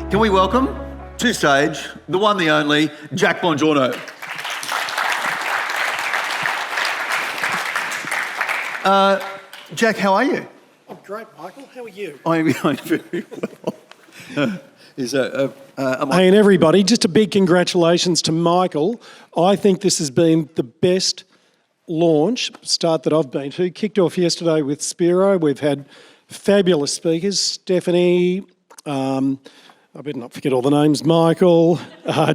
Can we welcome to stage the one, the only, Jack Bongiorno. Jack, how are you? I'm great, Michael. How are you? I'm very well. Hey, and everybody, just a big congratulations to Michael. I think this has been the best launch start that I've been to. Kicked off yesterday with Spiro. We've had fabulous speakers. Stephanie, I better not forget all the names, Michael,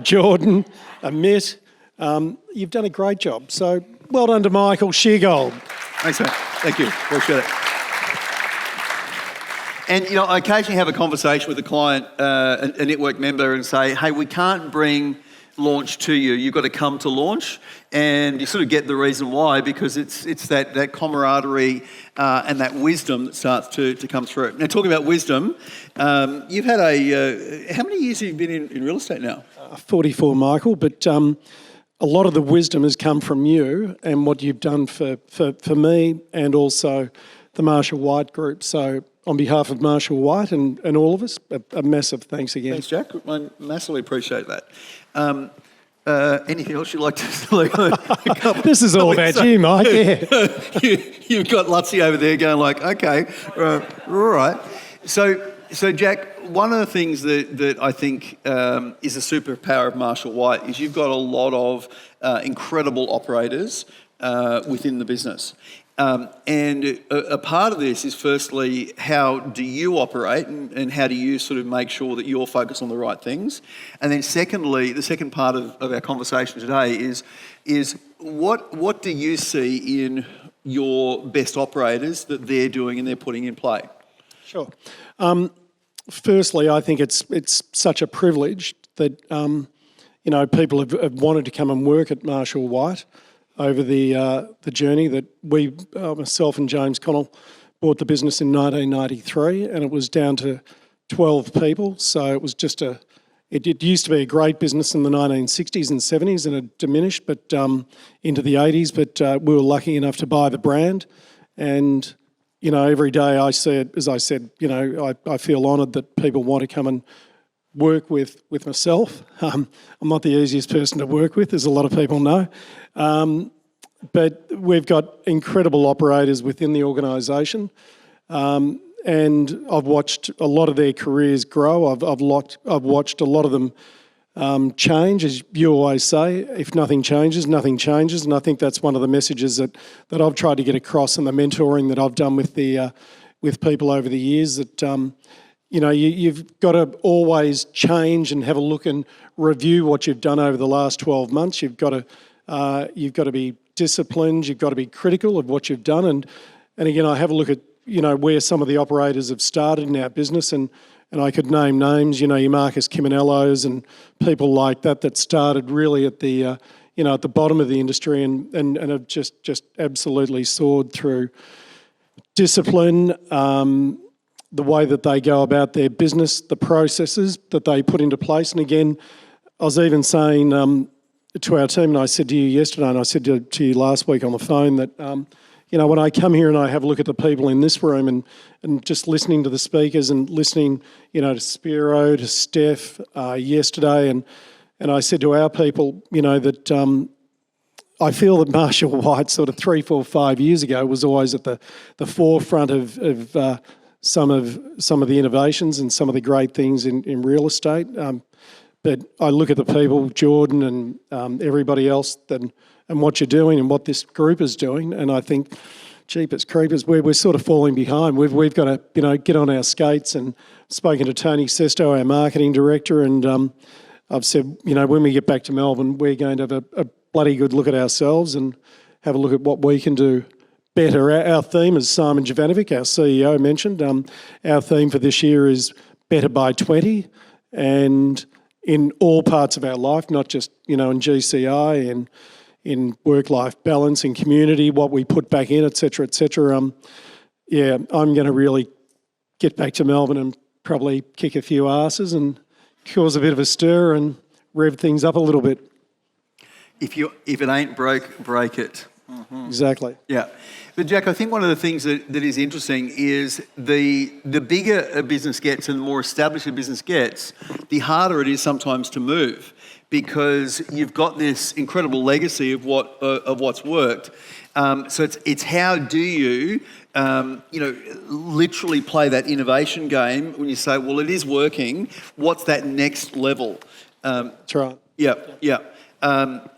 Jordan, Amit. You've done a great job. So well done to Michael. Sheargold. Thanks, mate. Thank you. Appreciate it. And, you know, I occasionally have a conversation with a client, a network member, and say, hey, we can't bring launch to you. You've got to come to launch. And you sort of get the reason why, because it's that camaraderie and that wisdom that starts to come through. Now, talking about wisdom, you've had how many years have you been in real estate now? 44, Michael, but a lot of the wisdom has come from you and what you've done for me and also the Marshall White Group. So on behalf of Marshall White and all of us, a massive thanks again. Thanks, Jack. I massively appreciate that. Anything else you'd like to say? This is all about you, Mike. Yeah. You've got Lutzi over there going like, okay, all right. So Jack, one of the things that I think is a superpower of Marshall White is you've got a lot of incredible operators within the business. And a part of this is firstly, how do you operate and how do you sort of make sure that you're focused on the right things? And then secondly, the second part of our conversation today is what do you see in your best operators that they're doing and they're putting in play? Sure. Firstly, I think it's such a privilege that, people have wanted to come and work at Marshall White over the journey that we, myself and James Connell, bought the business in 1993, and it was down to 12 people. So it was just it used to be a great business in the 1960s and 70s, and it diminished, but into the 80s. But we were lucky enough to buy the brand, and every day I see it. As I said, I feel honoured that people want to come and work with myself. I'm not the easiest person to work with, as a lot of people know. But we've got incredible operators within the organisation, and I've watched a lot of their careers grow. I've watched a lot of them change, as you always say. If nothing changes, nothing changes, and I think that's one of the messages that I've tried to get across in the mentoring that I've done with with people over the years. That you've got to always change and have a look and review what you've done over the last 12 months. You've got to be disciplined. You've got to be critical of what you've done. And again, I have a look at, where some of the operators have started in our business, and I could name names, your Marcus Chiminellos and people like that started really at the, at the bottom of the industry and have just absolutely soared through discipline, the way that they go about their business, the processes that they put into place. And again, I was even saying to our team, and I said to you yesterday, and I said to you last week on the phone that, when I come here and I have a look at the people in this room and just listening to the speakers and listening, to Spiro, to Steph yesterday, and I said to our people, that I feel that Marshall White sort of 3, 4, 5 years ago was always at the forefront of some of the innovations and some of the great things in real estate. But I look at the people, Jordan and everybody else, and what you're doing and what this group is doing, and I think, jeepers creepers, we're sort of falling behind. We've got to, get on our skates. And spoken to Tony Sesto, our marketing director, and I've said, when we get back to Melbourne, we're going to have a bloody good look at ourselves and have a look at what we can do better. Our theme, as Simon Jovanovic, our CEO, mentioned, our theme for this year is Better by 20, and in all parts of our life, not just, in GCI and in work-life balance, in community, what we put back in, et cetera, et cetera. I'm going to really get back to Melbourne and probably kick a few asses and cause a bit of a stir and rev things up a little bit. If it ain't broke, break it. Exactly. Yeah. But Jack, I think one of the things that is interesting is the bigger a business gets and the more established a business gets, the harder it is sometimes to move, because you've got this incredible legacy of what's worked. So it's how do you literally play that innovation game when you say, well, it is working. What's that next level? That's right. Yeah, yeah.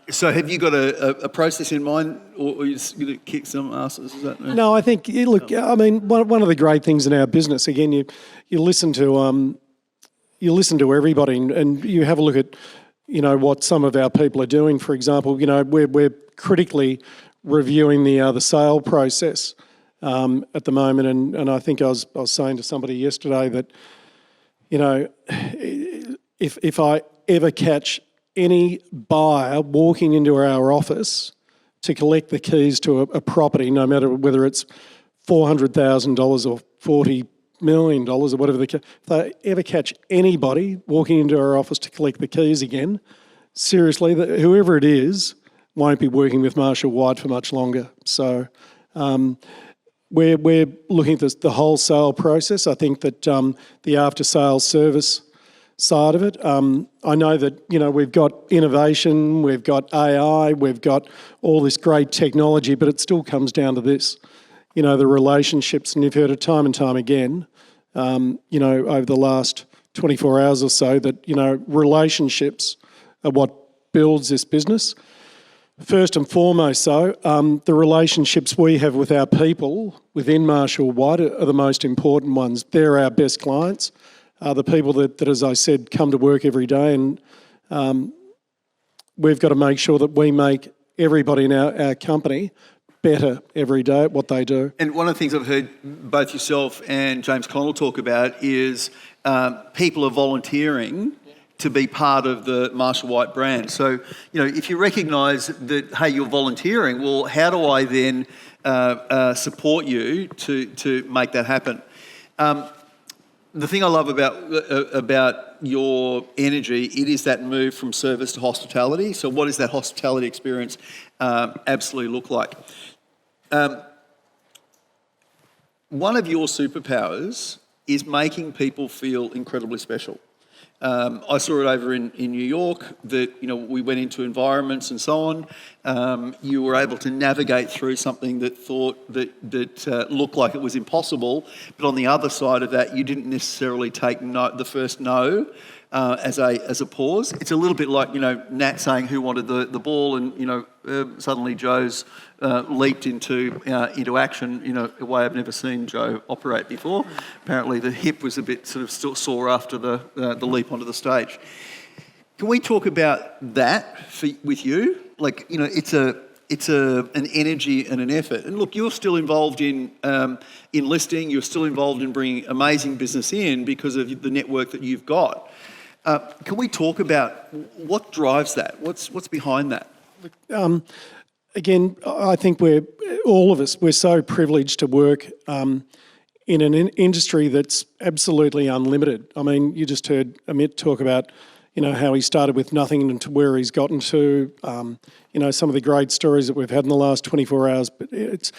So have you got a process in mind, or are you just going to kick some asses? Is that No, I think, look, I mean, one of the great things in our business, again, you listen to everybody, and you have a look at, what some of our people are doing. For example, we're critically reviewing the sale process at the moment, and I think I was saying to somebody yesterday that, if I ever catch any buyer walking into our office to collect the keys to a property, no matter whether it's $400,000 or $40 million or whatever if they ever catch anybody walking into our office to collect the keys again, seriously, whoever it is won't be working with Marshall White for much longer. So we're looking at the wholesale process. I think that the after-sales service side of it. I know that, we've got innovation, we've got AI, we've got all this great technology, but it still comes down to this, the relationships. And you've heard it time and time again, over the last 24 hours or so, that, relationships are what builds this business. First and foremost, though, the relationships we have with our people within Marshall White are the most important ones. They're our best clients. The people that, as I said, come to work every day, and we've got to make sure that we make everybody in our company better every day at what they do. And one of the things I've heard both yourself and James Connell talk about is people are volunteering to be part of the Marshall White brand. So, if you recognise that, hey, you're volunteering, well, how do I then support you to make that happen? The thing I love about your energy, it is that move from service to hospitality. So what does that hospitality experience absolutely look like? One of your superpowers is making people feel incredibly special. I saw it over in New York that, we went into environments and so on. You were able to navigate through something that looked like it was impossible, but on the other side of that, you didn't necessarily take the first no as a pause. It's a little bit like, Nat saying who wanted the ball, and, suddenly Joe's leaped into action, a way I've never seen Joe operate before. Apparently the hip was a bit sort of still sore after the leap onto the stage. Can we talk about that with you? Like, it's an energy and an effort. And look, you're still involved in listing. You're still involved in bringing amazing business in because of the network that you've got. Can we talk about what drives that? What's behind that? Again, I think we're so privileged to work in an industry that's absolutely unlimited. I mean, you just heard Amit talk about, how he started with nothing and to where he's gotten to, some of the great stories that we've had in the last 24 hours. But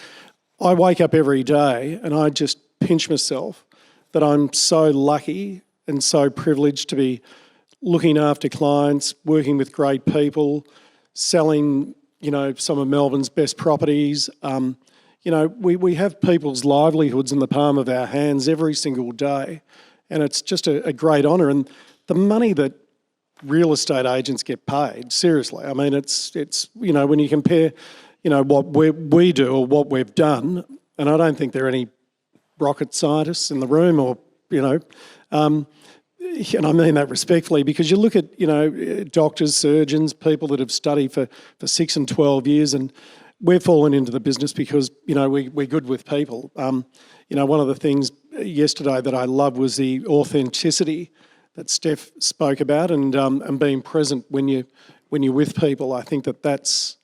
I wake up every day and I just pinch myself that I'm so lucky and so privileged to be looking after clients, working with great people, selling, some of Melbourne's best properties. We have people's livelihoods in the palm of our hands every single day, and it's just a great honour. And the money that real estate agents get paid, seriously, I mean, it's when you compare, what we do or what we've done, and I don't think there are any rocket scientists in the room or, and I mean that respectfully, because you look at, doctors, surgeons, people that have studied for 6 and 12 years, and we've fallen into the business because, we're good with people. One of the things yesterday that I loved was the authenticity that Steph spoke about, and being present when you're with people. I think that's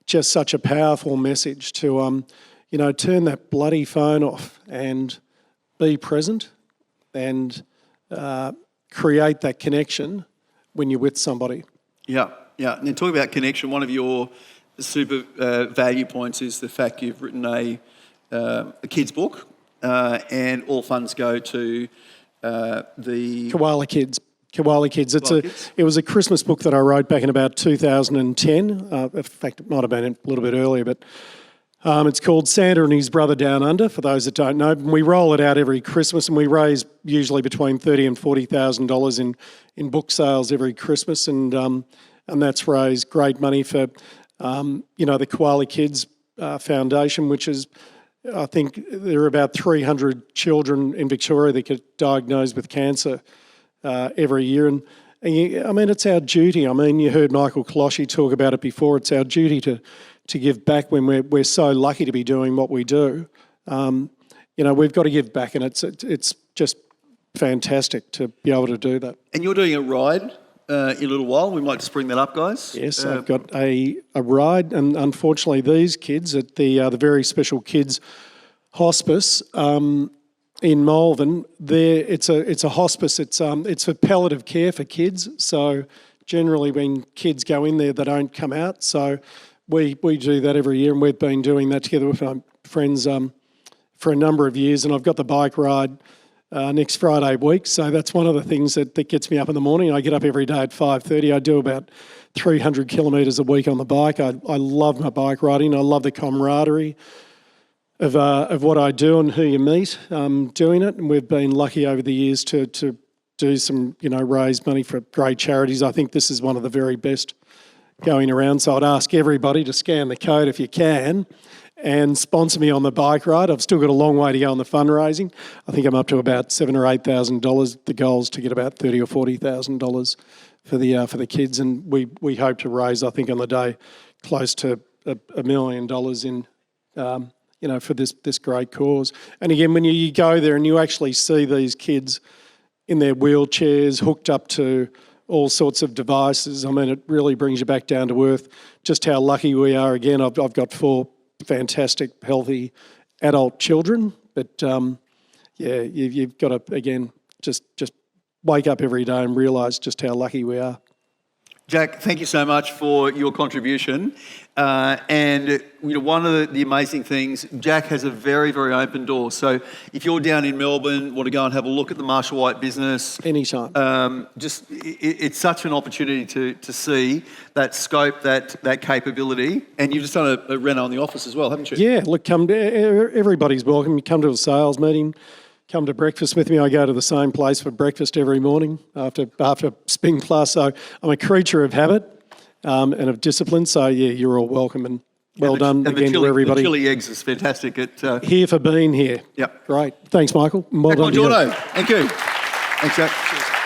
just such a powerful message to, turn that bloody phone off and be present and create that connection when you're with somebody. Yeah. And then talking about connection, one of your super value points is the fact you've written a kids book, and all funds go to the Koala Kids. Koala Kids. Kids. It was a Christmas book that I wrote back in about 2010. In fact, it might have been a little bit earlier, but it's called Santa and His Brother Down Under, for those that don't know. We roll it out every Christmas, and we raise usually between $30,000 and $40,000 in book sales every Christmas, and that's raised great money for the Koala Kids Foundation, which is, I think there are about 300 children in Victoria that get diagnosed with cancer every year. And it's our duty. You heard Michael Colosci talk about it before. It's our duty to give back when we're so lucky to be doing what we do. We've got to give back, and it's just fantastic to be able to do that. And you're doing a ride in a little while. We might just bring that up, guys. Yes, I've got a ride, and unfortunately these kids at the Very Special Kids Hospice in Malvern, it's a hospice. It's for palliative care for kids. So generally, when kids go in there, they don't come out. So we do that every year, and we've been doing that together with my friends for a number of years. And I've got the bike ride next Friday week. So that's one of the things that gets me up in the morning. I get up every day at 5:30. I do about 300 kilometres a week on the bike. I love my bike riding. I love the camaraderie of what I do and who you meet doing it. And we've been lucky over the years to do some, raise money for great charities. I think this is one of the very best going around. So I'd ask everybody to scan the code if you can and sponsor me on the bike ride. I've still got a long way to go on the fundraising. I think I'm up to about $7,000 or $8,000. The goal is to get about $30,000 or $40,000 for the kids, and we hope to raise, I think, on the day close to $1 million in for this great cause. And again, when you go there and you actually see these kids in their wheelchairs, hooked up to all sorts of devices, it really brings you back down to earth. Just how lucky we are. Again, I've got 4 fantastic, healthy adult children, but you've got to, again, just wake up every day and realise just how lucky we are. Jack, thank you so much for your contribution. And one of the amazing things, Jack has a very, very open door. So if you're down in Melbourne, want to go and have a look at the Marshall White business, anytime. It's such an opportunity to see that scope, that capability. And you've just done a reno in the office as well, haven't you? Yeah, look, everybody's welcome. You come to a sales meeting, come to breakfast with me. I go to the same place for breakfast every morning after spin class. So I'm a creature of habit and of discipline. So yeah, you're all welcome, and well done again to everybody. The chili eggs is fantastic. Here for being here. Yep. Great. Thanks, Michael. Well done. Bongiorno. Thank you. Thanks, Jack. Cheers.